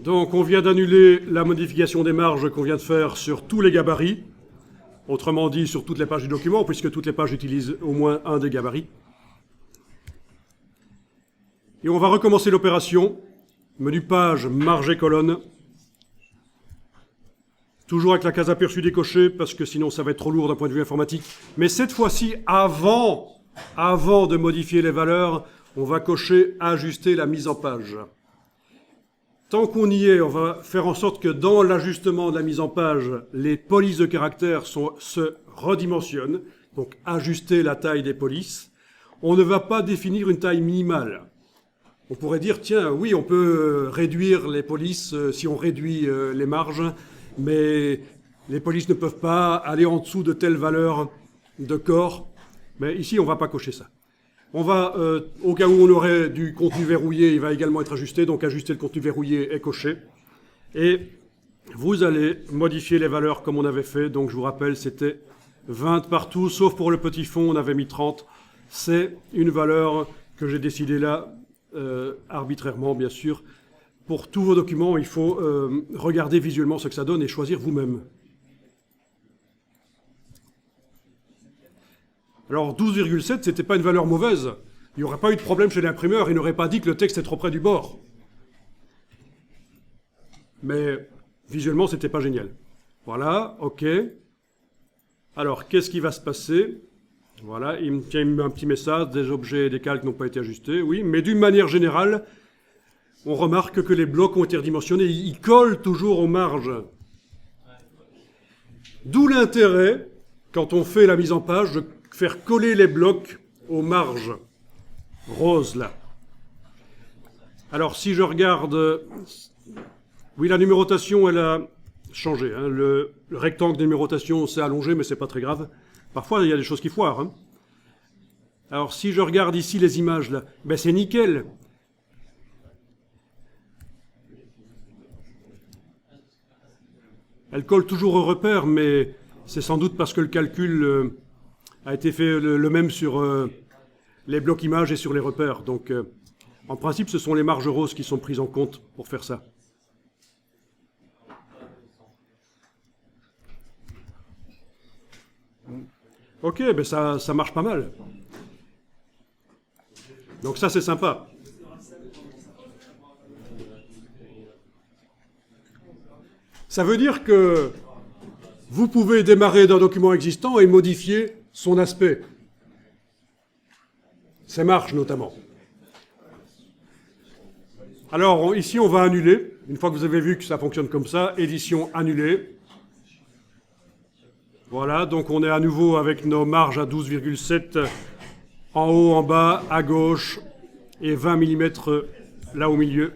Donc on vient d'annuler la modification des marges qu'on vient de faire sur tous les gabarits, autrement dit sur toutes les pages du document, puisque toutes les pages utilisent au moins un des gabarits. Et on va recommencer l'opération. Menu page, marge et colonne. Toujours avec la case aperçue décochée, parce que sinon ça va être trop lourd d'un point de vue informatique. Mais cette fois-ci, avant de modifier les valeurs, on va cocher ajuster la mise en page. Tant qu'on y est, on va faire en sorte que dans l'ajustement de la mise en page, les polices de caractères se redimensionnent, donc ajuster la taille des polices. On ne va pas définir une taille minimale. On pourrait dire, tiens, oui, on peut réduire les polices si on réduit les marges, mais les polices ne peuvent pas aller en dessous de telle valeur de corps. Mais ici, on ne va pas cocher ça. On va, au cas où on aurait du contenu verrouillé, il va également être ajusté, donc ajuster le contenu verrouillé est coché. Et vous allez modifier les valeurs comme on avait fait, donc je vous rappelle, c'était 20 partout, sauf pour le petit fond, on avait mis 30. C'est une valeur que j'ai décidée là, arbitrairement bien sûr. Pour tous vos documents, il faut regarder visuellement ce que ça donne et choisir vous-même. Alors 12,7, c'était pas une valeur mauvaise. Il n'y aurait pas eu de problème chez l'imprimeur, il n'aurait pas dit que le texte est trop près du bord. Mais visuellement, c'était pas génial. Voilà, ok. Alors, qu'est-ce qui va se passer? Voilà, il me met un petit message, des objets et des calques n'ont pas été ajustés, oui, mais d'une manière générale, on remarque que les blocs ont été redimensionnés, ils collent toujours aux marges. D'où l'intérêt, quand on fait la mise en page, de faire coller les blocs aux marges roses, là. Alors, si je regarde... Oui, la numérotation, elle a changé. Hein. Le rectangle de numérotation s'est allongé, mais c'est pas très grave. Parfois, il y a des choses qui foirent. Hein. Alors, si je regarde ici les images, là, ben c'est nickel. Elle colle toujours au repère, mais c'est sans doute parce que le calcul a été fait le même sur les blocs images et sur les repères. Donc, en principe, ce sont les marges roses qui sont prises en compte pour faire ça. Ok, ben ça marche pas mal. Donc ça, c'est sympa. Ça veut dire que vous pouvez démarrer d'un document existant et modifier son aspect. Ces marges, notamment. Alors, ici, on va annuler. Une fois que vous avez vu que ça fonctionne comme ça, édition annulée. Voilà, donc on est à nouveau avec nos marges à 12,7 en haut, en bas, à gauche et 20 mm là au milieu.